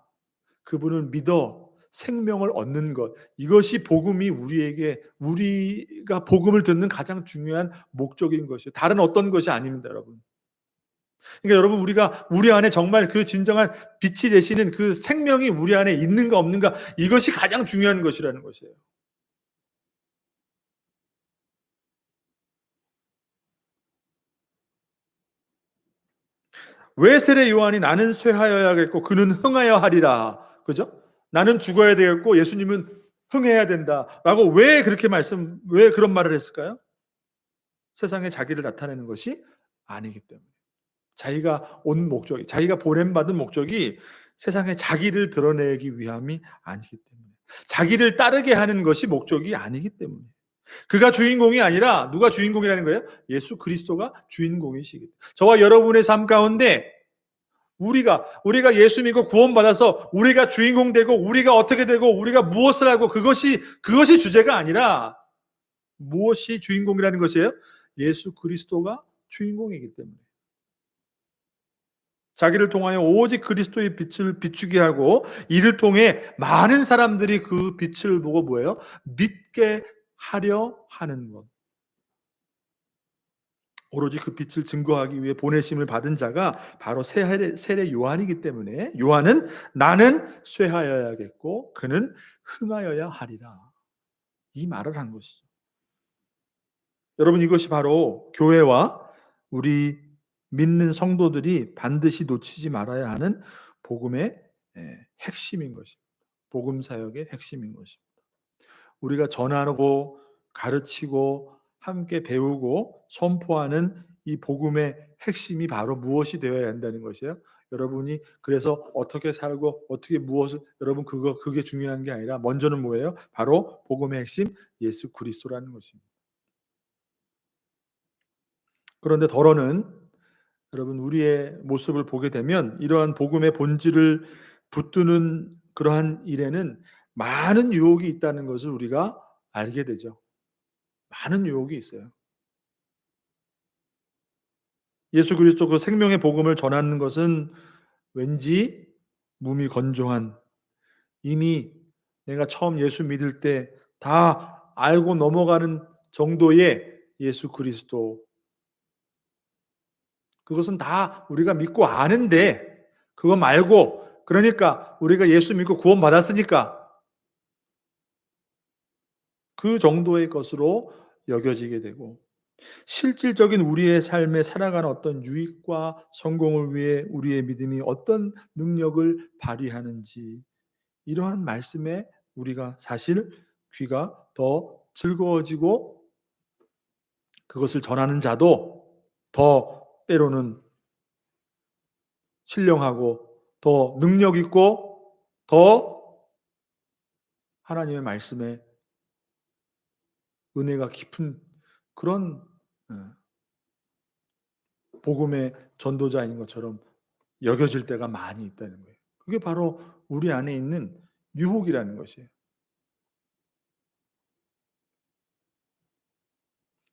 그분을 믿어 생명을 얻는 것, 이것이 복음이 우리가 복음을 듣는 가장 중요한 목적인 것이에요. 다른 어떤 것이 아닙니다, 여러분. 그러니까 여러분, 우리가 우리 안에 정말 그 진정한 빛이 되시는 그 생명이 우리 안에 있는가 없는가, 이것이 가장 중요한 것이라는 것이에요. 왜 세례 요한이 나는 쇠하여야겠고 그는 흥하여 하리라, 그죠? 나는 죽어야 되겠고 예수님은 흥해야 된다라고 왜 그런 말을 했을까요? 세상에 자기를 나타내는 것이 아니기 때문에. 자기가 보냄받은 목적이 세상에 자기를 드러내기 위함이 아니기 때문에. 자기를 따르게 하는 것이 목적이 아니기 때문에. 그가 주인공이 아니라 누가 주인공이라는 거예요? 예수 그리스도가 주인공이시기 때문에. 저와 여러분의 삶 가운데 우리가 예수 믿고 구원받아서 우리가 주인공 되고 우리가 어떻게 되고 우리가 무엇을 하고 그것이 주제가 아니라 무엇이 주인공이라는 것이에요? 예수 그리스도가 주인공이기 때문에. 자기를 통하여 오직 그리스도의 빛을 비추게 하고 이를 통해 많은 사람들이 그 빛을 보고 뭐예요? 믿게 하려 하는 것. 오로지 그 빛을 증거하기 위해 보내심을 받은 자가 바로 세례 요한이기 때문에 요한은 나는 쇠하여야겠고 그는 흥하여야 하리라. 이 말을 한 것이죠. 여러분, 이것이 바로 교회와 우리 믿는 성도들이 반드시 놓치지 말아야 하는 복음의 핵심인 것입니다. 복음 사역의 핵심인 것입니다. 우리가 전하고 가르치고 함께 배우고 선포하는 이 복음의 핵심이 바로 무엇이 되어야 한다는 것이에요. 여러분이 그래서 어떻게 살고 어떻게 무엇을 여러분 그게 중요한 게 아니라 먼저는 뭐예요? 바로 복음의 핵심 예수 그리스도라는 것입니다. 그런데 더러는 여러분 우리의 모습을 보게 되면 이러한 복음의 본질을 붙드는 그러한 일에는 많은 유혹이 있다는 것을 우리가 알게 되죠. 많은 유혹이 있어요. 예수 그리스도 그 생명의 복음을 전하는 것은 왠지 몸이 건조한 이미 내가 처음 예수 믿을 때 다 알고 넘어가는 정도의 예수 그리스도 그것은 다 우리가 믿고 아는데 그거 말고 그러니까 우리가 예수 믿고 구원받았으니까 그 정도의 것으로 여겨지게 되고 실질적인 우리의 삶에 살아가는 어떤 유익과 성공을 위해 우리의 믿음이 어떤 능력을 발휘하는지 이러한 말씀에 우리가 사실 귀가 더 즐거워지고 그것을 전하는 자도 더 때로는 신령하고 더 능력 있고 더 하나님의 말씀에 은혜가 깊은 그런 복음의 전도자인 것처럼 여겨질 때가 많이 있다는 거예요. 그게 바로 우리 안에 있는 유혹이라는 것이에요.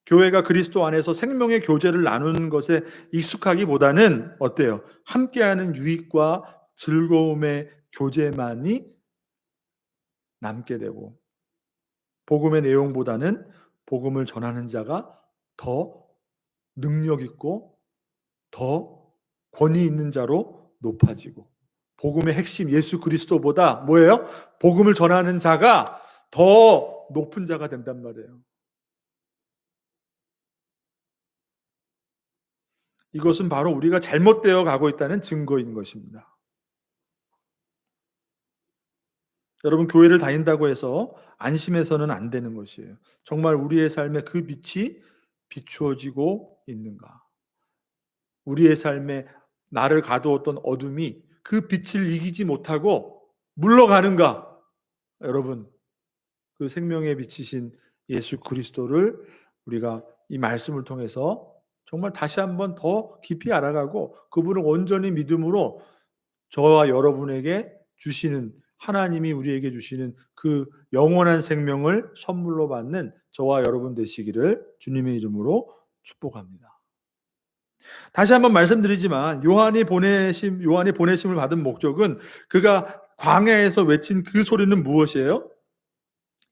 교회가 그리스도 안에서 생명의 교제를 나누는 것에 익숙하기보다는 어때요? 함께하는 유익과 즐거움의 교제만이 남게 되고, 복음의 내용보다는 복음을 전하는 자가 더 능력 있고 더 권위 있는 자로 높아지고, 복음의 핵심 예수 그리스도보다 뭐예요? 복음을 전하는 자가 더 높은 자가 된단 말이에요. 이것은 바로 우리가 잘못되어 가고 있다는 증거인 것입니다. 여러분, 교회를 다닌다고 해서 안심해서는 안 되는 것이에요. 정말 우리의 삶에 그 빛이 비추어지고 있는가? 우리의 삶에 나를 가두었던 어둠이 그 빛을 이기지 못하고 물러가는가? 여러분, 그 생명에 비치신 예수 그리스도를 우리가 이 말씀을 통해서 정말 다시 한번 더 깊이 알아가고, 그분을 온전히 믿음으로 저와 여러분에게 주시는, 하나님이 우리에게 주시는 그 영원한 생명을 선물로 받는 저와 여러분 되시기를 주님의 이름으로 축복합니다. 다시 한번 말씀드리지만 요한이 보내심을 받은 목적은, 그가 광야에서 외친 그 소리는 무엇이에요?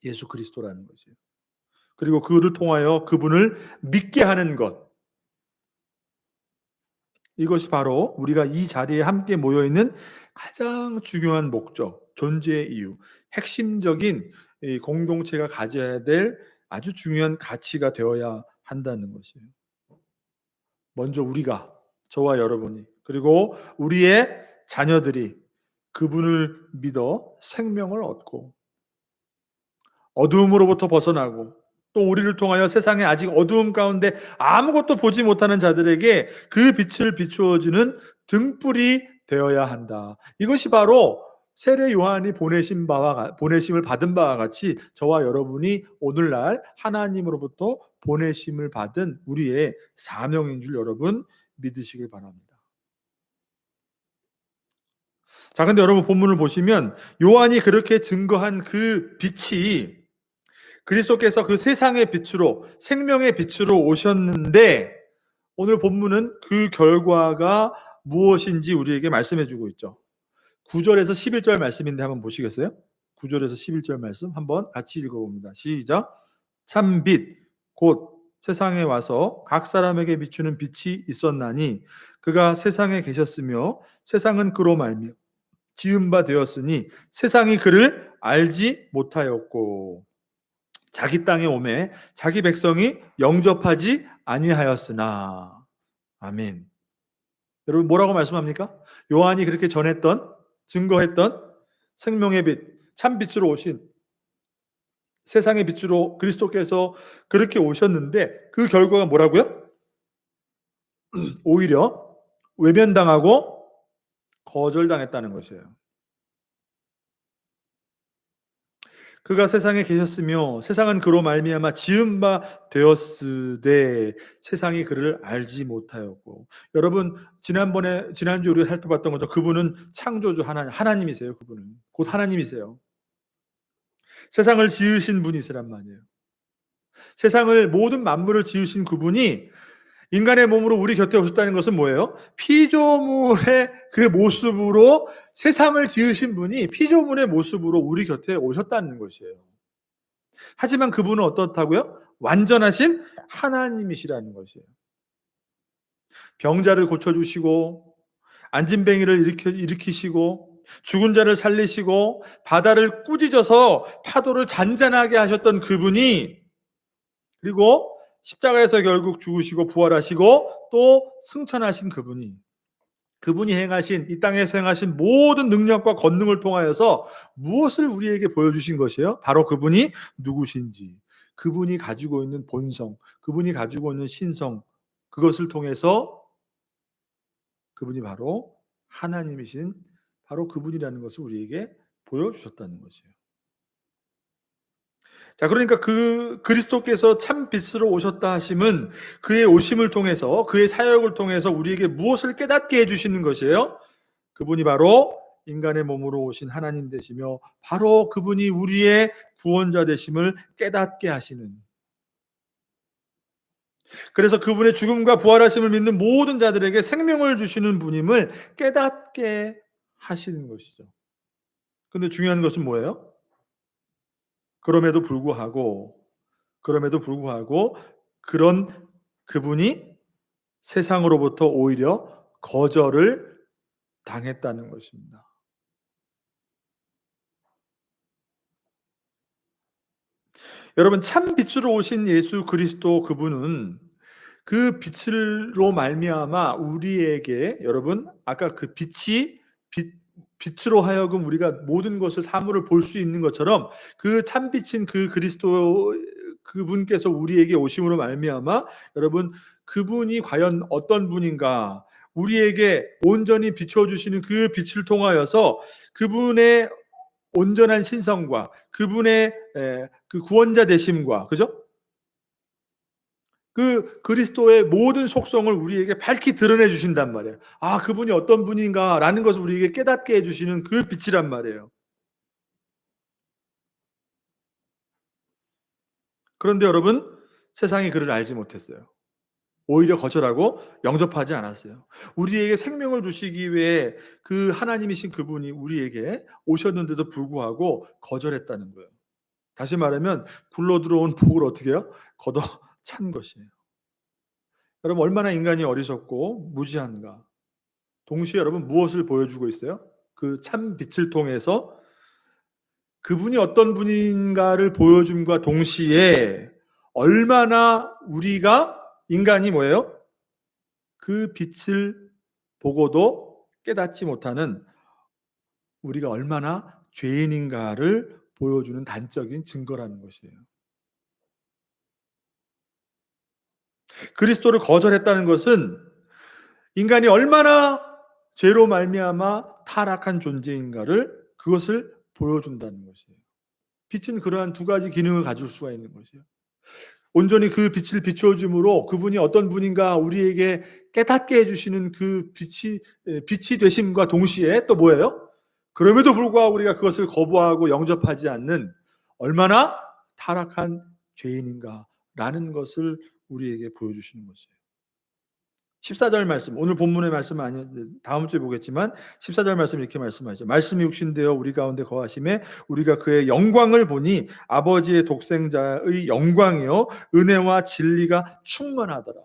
예수 그리스도라는 것이에요. 그리고 그를 통하여 그분을 믿게 하는 것. 이것이 바로 우리가 이 자리에 함께 모여 있는 가장 중요한 목적, 존재의 이유, 핵심적인 이 공동체가 가져야 될 아주 중요한 가치가 되어야 한다는 것이에요. 먼저 우리가, 저와 여러분이, 그리고 우리의 자녀들이 그분을 믿어 생명을 얻고 어두움으로부터 벗어나고, 또 우리를 통하여 세상에 아직 어두움 가운데 아무것도 보지 못하는 자들에게 그 빛을 비추어주는 등불이 되어야 한다. 이것이 바로 세례 요한이 보내심을 받은 바와 같이 저와 여러분이 오늘날 하나님으로부터 보내심을 받은 우리의 사명인 줄 여러분 믿으시길 바랍니다. 자, 근데 여러분 본문을 보시면 요한이 그렇게 증거한 그 빛이 그리스도께서 그 세상의 빛으로, 생명의 빛으로 오셨는데, 오늘 본문은 그 결과가 무엇인지 우리에게 말씀해 주고 있죠. 9절에서 11절 말씀인데 한번 보시겠어요? 9절에서 11절 말씀 한번 같이 읽어봅니다. 시작. 참 빛, 곧 세상에 와서 각 사람에게 비추는 빛이 있었나니 그가 세상에 계셨으며 세상은 그로 말미암아 지은 바 되었으니 세상이 그를 알지 못하였고, 자기 땅에 오매 자기 백성이 영접하지 아니하였으나. 아멘. 여러분, 뭐라고 말씀합니까? 요한이 그렇게 전했던, 증거했던 생명의 빛, 참 빛으로 오신, 세상의 빛으로 그리스도께서 그렇게 오셨는데 그 결과가 뭐라고요? 오히려 외면당하고 거절당했다는 것이에요. 그가 세상에 계셨으며 세상은 그로 말미암아 지은 바 되었으되 세상이 그를 알지 못하였고. 여러분, 지난주 우리가 살펴봤던 거죠. 그분은 창조주 하나님이세요. 그분은 곧 하나님이세요. 세상을 지으신 분이시란 말이에요. 세상을, 모든 만물을 지으신 그분이 인간의 몸으로 우리 곁에 오셨다는 것은 뭐예요? 피조물의 그 모습으로, 세상을 지으신 분이 피조물의 모습으로 우리 곁에 오셨다는 것이에요. 하지만 그분은 어떻다고요? 완전하신 하나님이시라는 것이에요. 병자를 고쳐주시고, 안진뱅이를 일으키시고, 죽은 자를 살리시고, 바다를 꾸짖어서 파도를 잔잔하게 하셨던 그분이, 그리고 십자가에서 결국 죽으시고 부활하시고 또 승천하신 그분이 행하신, 이 땅에서 행하신 모든 능력과 권능을 통하여서 무엇을 우리에게 보여주신 것이에요? 바로 그분이 누구신지, 그분이 가지고 있는 본성, 그분이 가지고 있는 신성, 그것을 통해서 그분이 바로 하나님이신, 바로 그분이라는 것을 우리에게 보여주셨다는 것이에요. 자, 그러니까 그 그리스도께서 참 빛으로 오셨다 하심은 그의 오심을 통해서, 그의 사역을 통해서 우리에게 무엇을 깨닫게 해주시는 것이에요? 그분이 바로 인간의 몸으로 오신 하나님 되시며, 바로 그분이 우리의 구원자 되심을 깨닫게 하시는, 그래서 그분의 죽음과 부활하심을 믿는 모든 자들에게 생명을 주시는 분임을 깨닫게 하시는 것이죠. 근데 중요한 것은 뭐예요? 그럼에도 불구하고 그럼에도 불구하고 그런 그분이 세상으로부터 오히려 거절을 당했다는 것입니다. 여러분, 참 빛으로 오신 예수 그리스도 그분은 그 빛으로 말미암아 우리에게, 여러분 아까 그 빛이 빛 빛으로 하여금 우리가 모든 것을 사물을 볼 수 있는 것처럼 그 참빛인 그 그리스도 그분께서 우리에게 오심으로 말미암아, 여러분 그분이 과연 어떤 분인가, 우리에게 온전히 비춰 주시는 그 빛을 통하여서 그분의 온전한 신성과 그분의 그 구원자 되심과, 그죠? 그 그리스도의 모든 속성을 우리에게 밝히 드러내 주신단 말이에요. 아, 그분이 어떤 분인가라는 것을 우리에게 깨닫게 해 주시는 그 빛이란 말이에요. 그런데 여러분, 세상이 그를 알지 못했어요. 오히려 거절하고 영접하지 않았어요. 우리에게 생명을 주시기 위해 그 하나님이신 그분이 우리에게 오셨는데도 불구하고 거절했다는 거예요. 다시 말하면 굴러 들어온 복을 어떻게 해요? 걷어 찬 것이에요. 여러분, 얼마나 인간이 어리석고 무지한가. 동시에 여러분 무엇을 보여주고 있어요? 그 참 빛을 통해서 그분이 어떤 분인가를 보여줌과 동시에 얼마나 우리가, 인간이 뭐예요? 그 빛을 보고도 깨닫지 못하는 우리가 얼마나 죄인인가를 보여주는 단적인 증거라는 것이에요. 그리스도를 거절했다는 것은 인간이 얼마나 죄로 말미암아 타락한 존재인가를, 그것을 보여준다는 것이에요. 빛은 그러한 두 가지 기능을 가질 수가 있는 것이에요. 온전히 그 빛을 비춰줌으로 그분이 어떤 분인가 우리에게 깨닫게 해주시는 그 빛이 되심과 동시에 또 뭐예요? 그럼에도 불구하고 우리가 그것을 거부하고 영접하지 않는 얼마나 타락한 죄인인가라는 것을 우리에게 보여주시는 것이에요. 14절 말씀, 오늘 본문의 말씀은 아니, 다음 주에 보겠지만 14절 말씀 이렇게 말씀하죠. 말씀이 육신되어 우리 가운데 거하심에 우리가 그의 영광을 보니 아버지의 독생자의 영광이요 은혜와 진리가 충만하더라.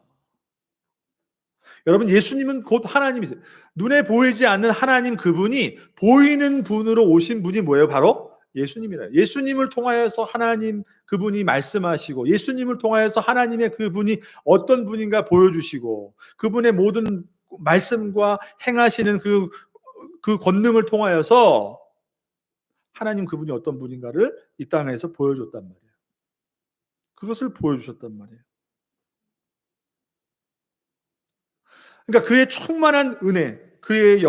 여러분, 예수님은 곧 하나님이세요. 눈에 보이지 않는 하나님 그분이 보이는 분으로 오신 분이 뭐예요? 바로 예수님이라. 예수님을 통하여서 하나님 그분이 말씀하시고, 예수님을 통하여서 하나님의 그분이 어떤 분인가 보여주시고, 그분의 모든 말씀과 행하시는 그 권능을 통하여서 하나님 그분이 어떤 분인가를 이 땅에서 보여줬단 말이에요. 그것을 보여주셨단 말이에요. 그러니까 그의 충만한 은혜, 그의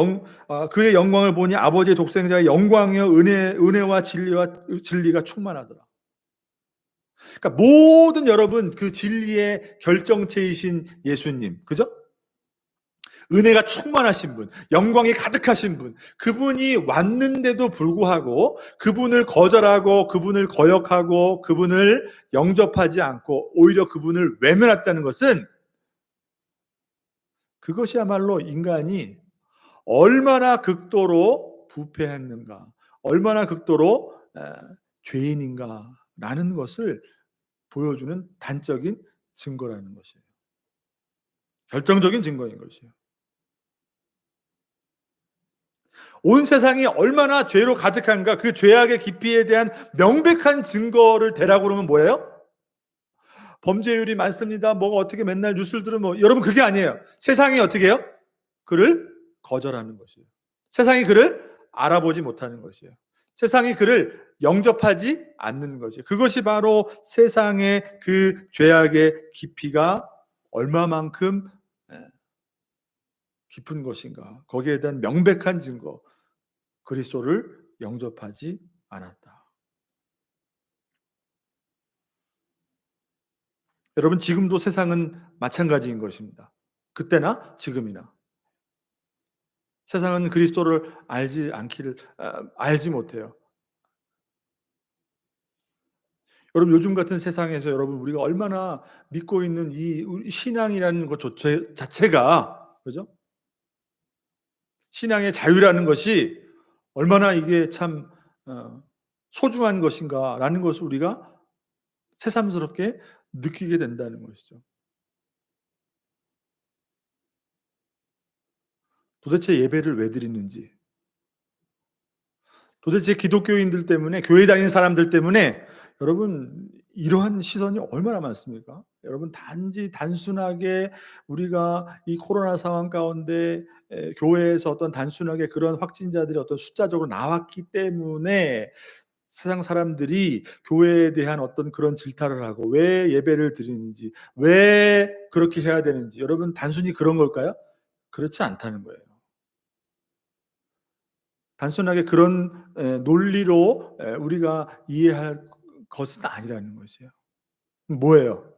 영광을 보니 아버지의 독생자의 영광이요 은혜와 진리가 충만하더라. 그러니까 모든, 여러분 그 진리의 결정체이신 예수님, 그죠? 은혜가 충만하신 분, 영광이 가득하신 분, 그분이 왔는데도 불구하고 그분을 거절하고 그분을 거역하고 그분을 영접하지 않고 오히려 그분을 외면했다는 것은, 그것이야말로 인간이 얼마나 극도로 부패했는가, 얼마나 극도로 죄인인가라는 것을 보여주는 단적인 증거라는 것이에요. 결정적인 증거인 것이에요. 온 세상이 얼마나 죄로 가득한가, 그 죄악의 깊이에 대한 명백한 증거를 대라고 그러면 뭐예요? 범죄율이 많습니다. 뭐가 어떻게 맨날 뉴스를 들으면, 여러분 그게 아니에요. 세상이 어떻게 해요? 그를 거절하는 것이에요. 세상이 그를 알아보지 못하는 것이에요. 세상이 그를 영접하지 않는 것이에요. 그것이 바로 세상의 그 죄악의 깊이가 얼마만큼 깊은 것인가, 거기에 대한 명백한 증거, 그리스도를 영접하지 않았다. 여러분, 지금도 세상은 마찬가지인 것입니다. 그때나 지금이나 세상은 그리스도를 알지 못해요. 여러분, 요즘 같은 세상에서 여러분 우리가 얼마나 믿고 있는 이 신앙이라는 것 자체가, 그죠? 신앙의 자유라는 것이 얼마나 이게 참 소중한 것인가라는 것을 우리가 새삼스럽게 느끼게 된다는 것이죠. 도대체 예배를 왜 드리는지, 도대체 기독교인들 때문에, 교회 다니는 사람들 때문에 여러분 이러한 시선이 얼마나 많습니까? 여러분 단순하게 우리가 이 코로나 상황 가운데 교회에서 어떤 단순하게 그런 확진자들이 어떤 숫자적으로 나왔기 때문에 세상 사람들이 교회에 대한 어떤 그런 질타를 하고 왜 예배를 드리는지, 왜 그렇게 해야 되는지, 여러분 단순히 그런 걸까요? 그렇지 않다는 거예요. 단순하게 그런 논리로 우리가 이해할 것은 아니라는 것이에요. 뭐예요?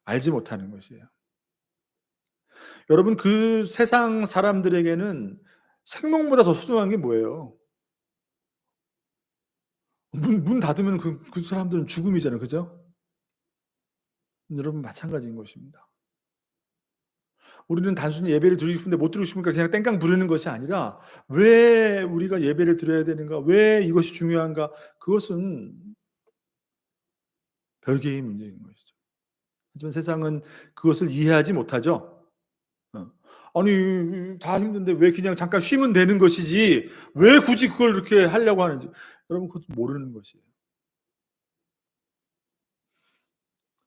알지 못하는 것이에요. 여러분 그 세상 사람들에게는 생명보다 더 소중한 게 뭐예요? 문 닫으면 그 사람들은 죽음이잖아요. 그죠? 여러분 마찬가지인 것입니다. 우리는 단순히 예배를 드리고 싶은데 못 드리고 싶으니까 그냥 땡깡 부르는 것이 아니라 왜 우리가 예배를 드려야 되는가? 왜 이것이 중요한가? 그것은 별개의 문제인 것이죠. 하지만 세상은 그것을 이해하지 못하죠. 어. 아니 다 힘든데 왜 그냥 잠깐 쉬면 되는 것이지 왜 굳이 그걸 그렇게 하려고 하는지 여러분 그것도 모르는 것이에요.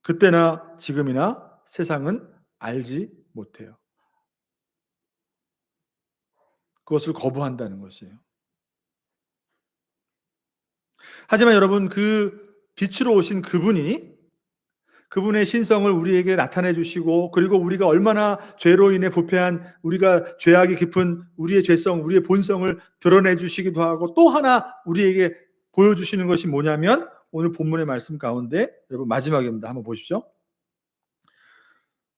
그때나 지금이나 세상은 알지 못해요. 그것을 거부한다는 것이에요. 하지만 여러분 그 빛으로 오신 그분이 그분의 신성을 우리에게 나타내 주시고 그리고 우리가 얼마나 죄로 인해 부패한 우리가 죄악이 깊은 우리의 죄성, 우리의 본성을 드러내 주시기도 하고 또 하나 우리에게 보여주시는 것이 뭐냐면 오늘 본문의 말씀 가운데 여러분 마지막입니다. 한번 보십시오.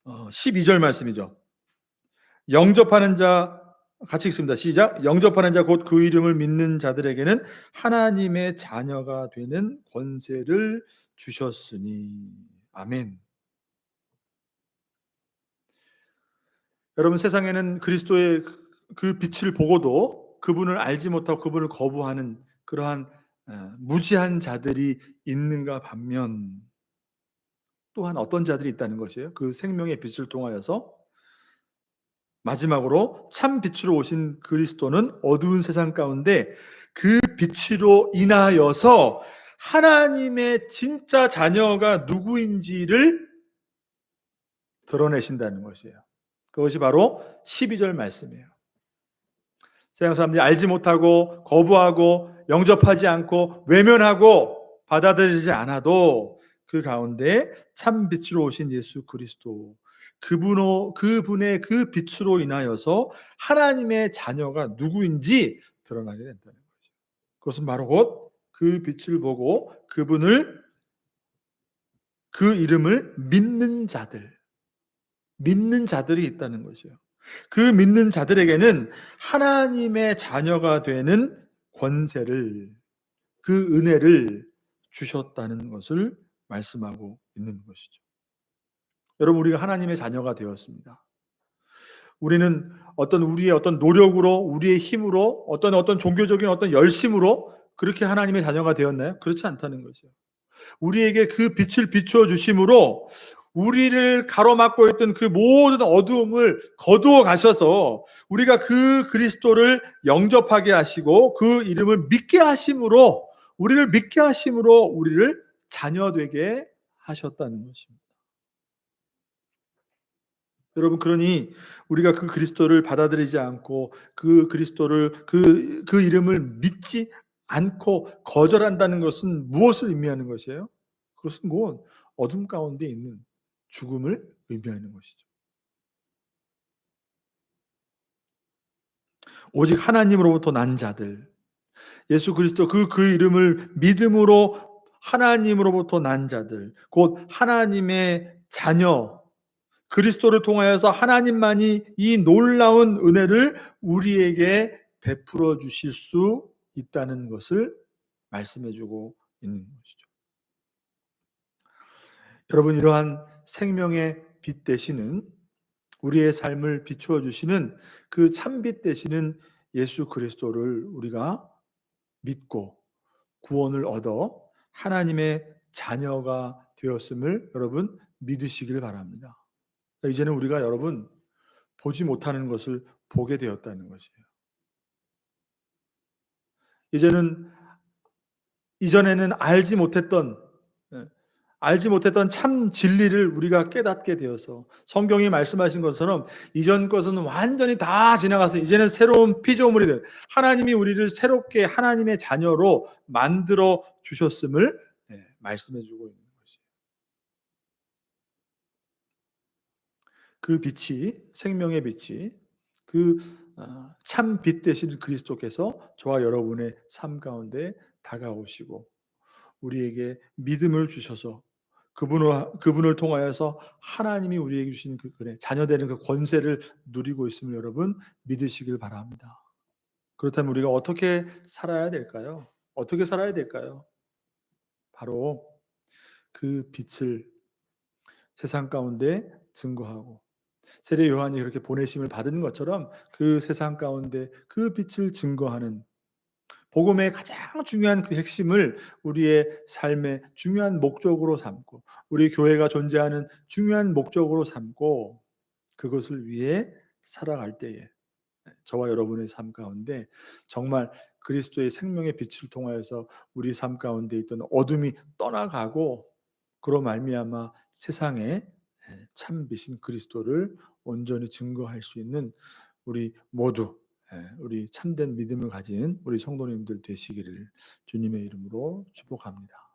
12절 말씀이죠. 영접하는 자 같이 읽습니다. 시작. 영접하는 자 곧 그 이름을 믿는 자들에게는 하나님의 자녀가 되는 권세를 주셨으니. 아멘. 여러분 세상에는 그리스도의 그 빛을 보고도 그분을 알지 못하고 그분을 거부하는 그러한 무지한 자들이 있는가 반면 또한 어떤 자들이 있다는 것이에요. 그 생명의 빛을 통하여서 마지막으로 참 빛으로 오신 그리스도는 어두운 세상 가운데 그 빛으로 인하여서 하나님의 진짜 자녀가 누구인지를 드러내신다는 것이에요. 그것이 바로 12절 말씀이에요. 세상 사람들이 알지 못하고 거부하고 영접하지 않고 외면하고 받아들이지 않아도 그 가운데 참 빛으로 오신 예수 그리스도 그분의 그 빛으로 인하여서 하나님의 자녀가 누구인지 드러나게 된다는 거죠. 그것은 바로 곧 그 빛을 보고 그 이름을 믿는 자들이 있다는 것이에요. 그 믿는 자들에게는 하나님의 자녀가 되는 권세를, 그 은혜를 주셨다는 것을 말씀하고 있는 것이죠. 여러분, 우리가 하나님의 자녀가 되었습니다. 우리는 우리의 어떤 노력으로, 우리의 힘으로, 어떤 종교적인 어떤 열심으로 그렇게 하나님의 자녀가 되었나요? 그렇지 않다는 거죠. 우리에게 그 빛을 비추어 주심으로 우리를 가로막고 있던 그 모든 어두움을 거두어 가셔서 우리가 그 그리스도를 영접하게 하시고 그 이름을 믿게 하심으로 우리를 믿게 하심으로 우리를 자녀되게 하셨다는 것입니다. 여러분 그러니 우리가 그 그리스도를 받아들이지 않고 그 그리스도를 그 이름을 믿지 않고 거절한다는 것은 무엇을 의미하는 것이에요? 그것은 곧 어둠 가운데 있는 죽음을 의미하는 것이죠. 오직 하나님으로부터 난 자들, 예수 그리스도 그 이름을 믿음으로 하나님으로부터 난 자들, 곧 하나님의 자녀, 그리스도를 통하여서 하나님만이 이 놀라운 은혜를 우리에게 베풀어 주실 수 있다는 것을 말씀해 주고 있는 것이죠. 여러분 이러한 생명의 빛 되시는 우리의 삶을 비추어 주시는 그 참빛 되시는 예수 그리스도를 우리가 믿고 구원을 얻어 하나님의 자녀가 되었음을 여러분 믿으시길 바랍니다. 이제는 우리가 여러분 보지 못하는 것을 보게 되었다는 것이에요. 이제는 이전에는 예, 알지 못했던 참 진리를 우리가 깨닫게 되어서 성경이 말씀하신 것처럼 이전 것은 완전히 다 지나가서 이제는 새로운 피조물이 된 하나님이 우리를 새롭게 하나님의 자녀로 만들어 주셨음을 말씀해 주고 있는 것이에요. 그 빛이 생명의 빛이 그 참 빛 되신 그리스도께서 저와 여러분의 삶 가운데 다가오시고 우리에게 믿음을 주셔서 그분을 통하여서 하나님이 우리에게 주신 그 은혜, 자녀되는 그 권세를 누리고 있음을 여러분 믿으시길 바랍니다. 그렇다면 우리가 어떻게 살아야 될까요? 어떻게 살아야 될까요? 바로 그 빛을 세상 가운데 증거하고 세례 요한이 그렇게 보내심을 받은 것처럼 그 세상 가운데 그 빛을 증거하는 복음의 가장 중요한 그 핵심을 우리의 삶의 중요한 목적으로 삼고 우리 교회가 존재하는 중요한 목적으로 삼고 그것을 위해 살아갈 때에 저와 여러분의 삶 가운데 정말 그리스도의 생명의 빛을 통하여서 우리 삶 가운데 있던 어둠이 떠나가고 그로 말미암아 세상에 참 빛인 그리스도를 온전히 증거할 수 있는 우리 모두 우리 참된 믿음을 가진 우리 성도님들 되시기를 주님의 이름으로 축복합니다.